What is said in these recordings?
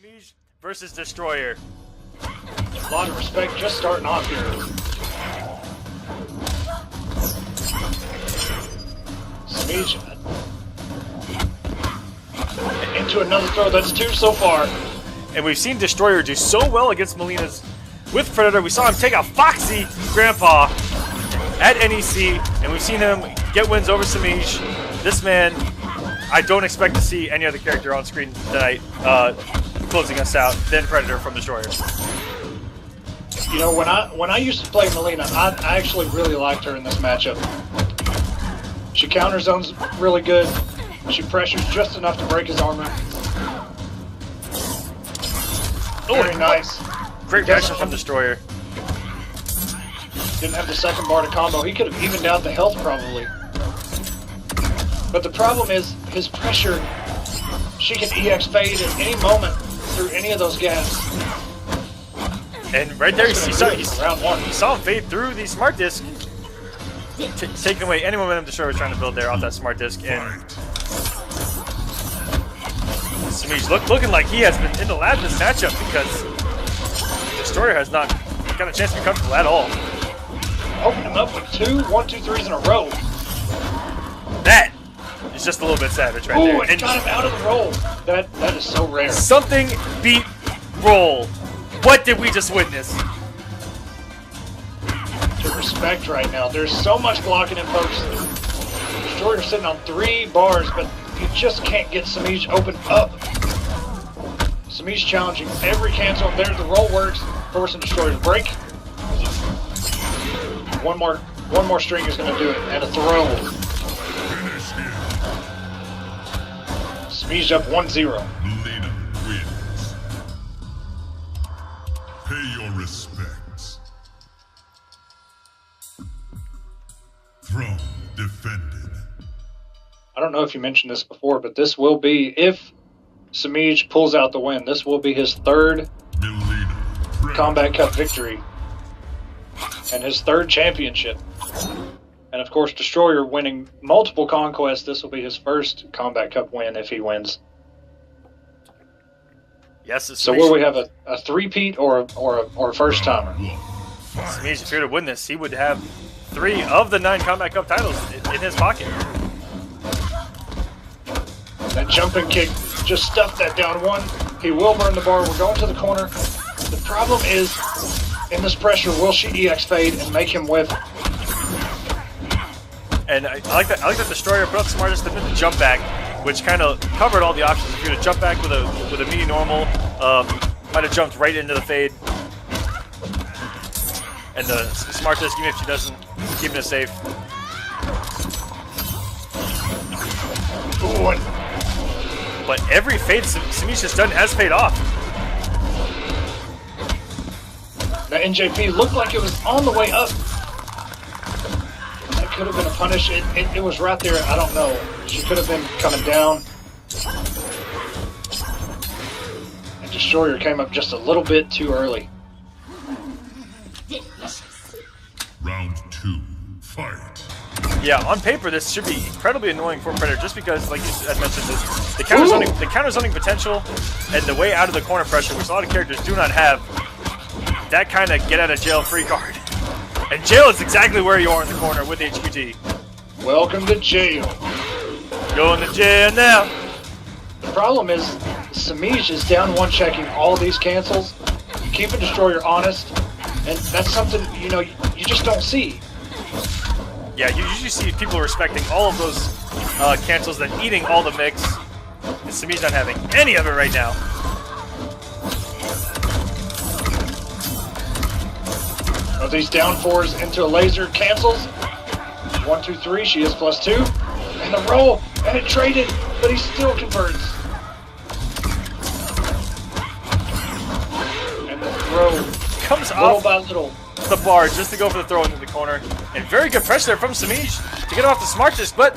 Semiij versus Destroyer. A lot of respect just starting off here. Semiij into another throw. That's two so far. And we've seen Destroyer do so well against Melina's with Predator. We saw him take a Foxy Grandpa at NEC, and we've seen him get wins over Semiij. This man, I don't expect to see any other character on screen tonight closing us out than Predator from Destroyer. You know, when I used to play Melina, I actually really liked her in this matchup. She counter zones really good. She pressures just enough to break his armor. Very nice. Great reaction from Destroyer. Didn't have the second bar to combo. He could have evened out the health probably. But the problem is his pressure. She can EX fade at any moment through any of those gaps. And right there, you round one. saw him fade through the smart disc, taking away any momentum Destroyer was trying to build there off that smart disc. And Semiij looking like he has been in the lab in this matchup because Destroyer has not got a chance to be comfortable at all. Opened him up with 1-2-3s in a row. That is just a little bit savage right there. And got him out of the roll. That is so rare. Something beat roll. What did we just witness? To respect right now. There's so much blocking in folks. Destroyer's sitting on 3 bars, but you just can't get Semiij open up. Semiij challenging every cancel. There, the roll works, forcing Destroyer to break. One more string is going to do it, and a throw. Semiij up 1-0. Melina wins. Pay your respects. Throne defended. I don't know if you mentioned this before, but this will be, if Semiij pulls out the win, this will be his third Kombat Cup victory and his third championship. And of course, Destroyer winning multiple Konquests, this will be his first Kombat Cup win if he wins. Yes, so will we have a three-peat or a first-timer? Semiij, if he were to win this, he would have 3 of the 9 Kombat Cup titles in his pocket. That jumping kick just stuffed that down one. He will burn the bar. We're going to the corner. The problem is, in this pressure, will she EX fade and make him whiff? And I like that Destroyer put up the smartest to the jump back, which kind of covered all the options. If you were to jump back with a mini normal, might have jumped right into the fade. And the smart disc, even if she doesn't, keeping it safe. Ooh, but every fade Semiij has done has paid off. That NJP looked like it was on the way up. That could have been a punish. It was right there. I don't know. She could have been coming down. And Destroyer came up just a little bit too early. Round 2, fight. Yeah, on paper this should be incredibly annoying for Predator, just because, like I mentioned, the counter zoning potential and the way out of the corner pressure, which a lot of characters do not have. That kind of get out of jail free card. And jail is exactly where you are in the corner with HQT. Welcome to jail. Going to jail now. The problem is, Semiij is down one checking all these cancels, keeping Destroyer honest, and that's something, you know, you just don't see. Yeah, you usually see people respecting all of those cancels, then eating all the mix. And Semiij's not having any of it right now. Are these down 4s into a laser cancels? 1, 2, 3, she is +2. And the roll, and it traded, but he still converts. And the throw Comes little off by little. the bar just to go for the throw into the corner. And very good pressure there from Semiij to get off the smart disc, but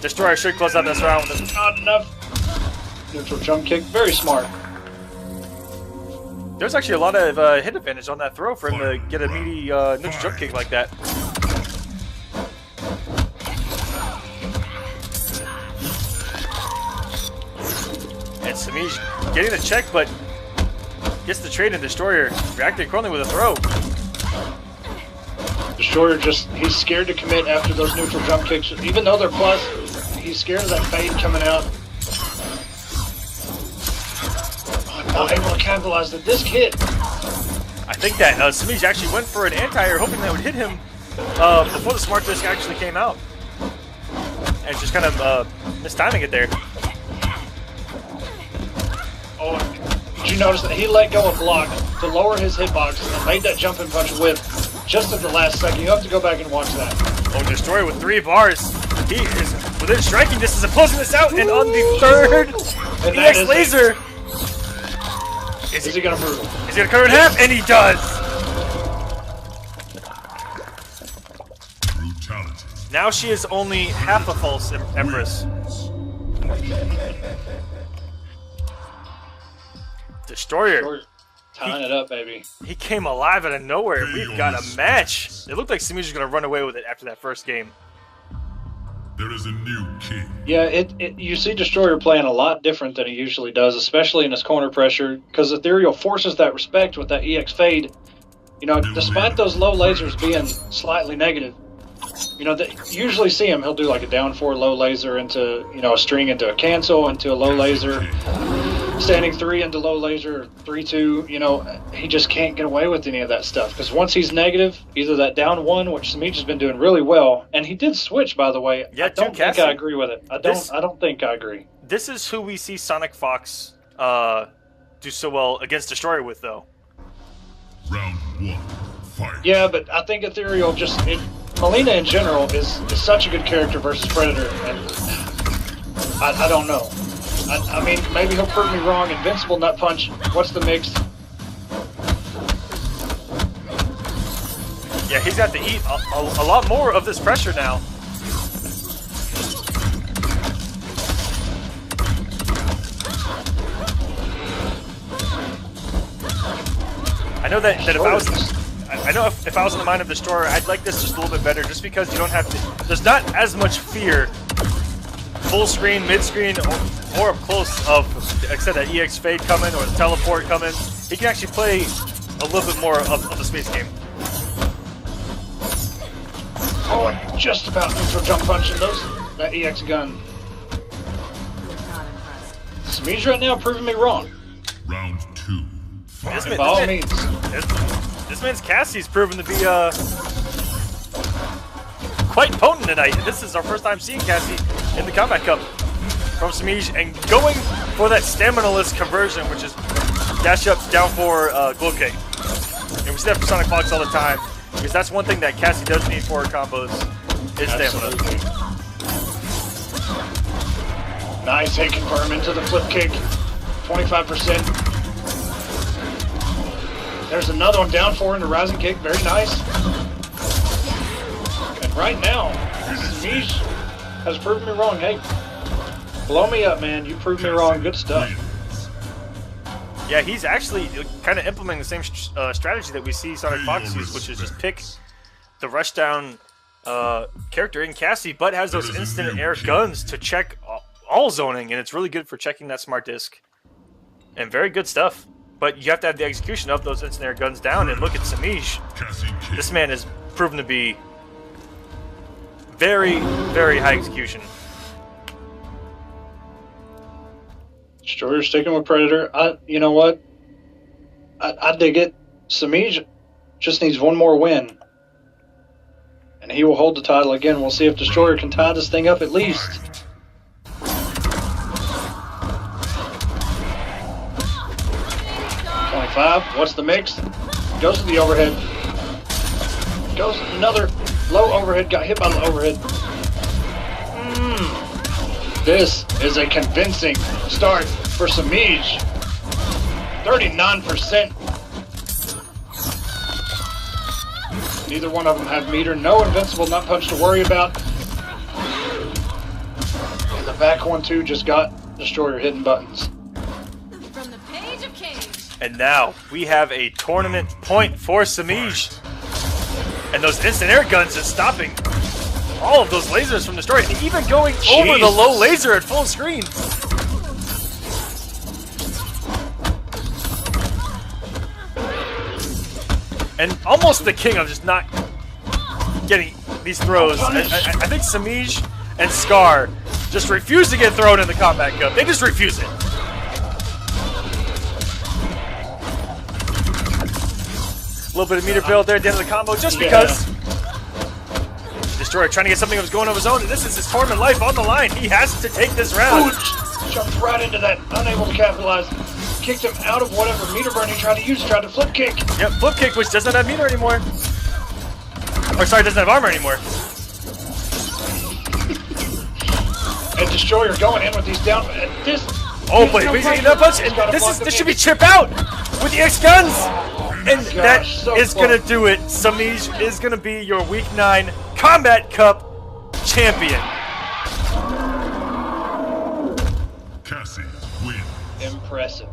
Destroyer should close out this round with Not enough. Neutral jump kick, very smart. There's actually a lot of hit advantage on that throw for him to get a meaty neutral jump kick like that. And Semiij getting the check, but Gets the trade and Destroyer reacting accordingly with a throw. Destroyer he's scared to commit after those neutral jump kicks. Even though they're plus, he's scared of that fade coming out. Not able to capitalize the disc hit. I think that Semiij actually went for an anti-air, hoping that would hit him before the smart disc actually came out. And just kind of mistiming it there. Oh, did you notice that he let go of block to lower his hitbox and made that jumping punch whip just at the last second? You have to go back and watch that. Oh, Destroyer with 3 bars. He is within striking distance of closing this out, and on the third EX laser. Is he gonna move? Is he gonna cut her in half? And he does! Brutality. Now she is only half a false Empress. Destroyer. Tying it up, baby. He came alive out of nowhere. We've got a match. It looked like Semiij was gonna run away with it after that first game. There is a new king. Yeah, you see Destroyer playing a lot different than he usually does, especially in his corner pressure, because Ethereal forces that respect with that EX fade. You know, despite those low lasers being slightly negative, you know, usually see him, he'll do like a down 4 low laser into, you know, a string into a cancel, into a low laser, standing 3 into low laser, 3-2, you know, he just can't get away with any of that stuff. Because once he's negative, either that down 1, which Semiij has been doing really well, and he did switch, by the way. Yeah, I don't think I agree with it. I don't think I agree. This is who we see Sonic Fox do so well against Destroyer with, though. Round 1, fight. Yeah, but I think Ethereal Melina in general is such a good character versus Predator, and I don't know. I mean, maybe he'll prove me wrong. Invincible Nut Punch. What's the mix? Yeah, he's got to eat a lot more of this pressure now. I know that if I was in the mind of Destroyer, I'd like this just a little bit better, just because you don't have to. There's not as much fear, full screen, mid screen, or up close of, like I said, that EX fade coming or the teleport coming. He can actually play a little bit more of the space game. Oh, just about neutral jump punching that EX gun. Semiij right now proving me wrong. Round 2, fight. By all means. This man's Cassie's proven to be quite potent tonight. This is our first time seeing Cassie in the Kombat Cup from Semiij, and going for that stamina-less conversion, which is dash up, down for glow kick. And we see that for Sonic Fox all the time, because that's one thing that Cassie does need for her combos, is stamina. Nice hit confirm into the flip kick. 25%. There's another one, down 4 into rising kick. Very nice. And right now, Semiij has proven me wrong. Hey, blow me up, man. You proved me wrong. Good stuff. Yeah, he's actually kind of implementing the same strategy that we see Sonic Fox use, which is just pick the rushdown character in Cassie, but has those instant air guns to check all zoning, and it's really good for checking that smart disc. And very good stuff. But you have to have the execution of those instant air guns down, and look at Semiij. This man has proven to be very, very high execution. Destroyer sticking with Predator. You know what? I dig it. Semiij just needs one more win, and he will hold the title again. We'll see if Destroyer can tie this thing up at least. What's the mix? Goes to the overhead. Goes another low overhead. Got hit by the overhead. This is a convincing start for Semiij. 39%. Neither one of them have meter. No invincible nut punch to worry about. And the back 1-2 just got Destroyer hitting buttons. And now we have a tournament point for Semiij. And those instant air guns is stopping all of those lasers from Destroyer, and even going over the low laser at full screen. and almost the king of just not getting these throws. I think Semiij and Scar just refuse to get thrown in the Kombat Cup. They just refuse it. A little bit of meter build there at the end of the combo, just because. Destroyer trying to get something that was going of his own, and this is his tournament life on the line. He has to take this round. Ooh, jumped right into that, unable to capitalize. Kicked him out of whatever meter burn he tried to use, tried to flip kick. Yep, flip kick, which doesn't have meter anymore. Or sorry, doesn't have armor anymore. And Destroyer going in with these down. This. Oh, but he's eating that punch, and this should be chip out with the X guns. And that is going to do it. Semiij is going to be your Week 9 Kombat Cup champion. Cassie win. Impressive.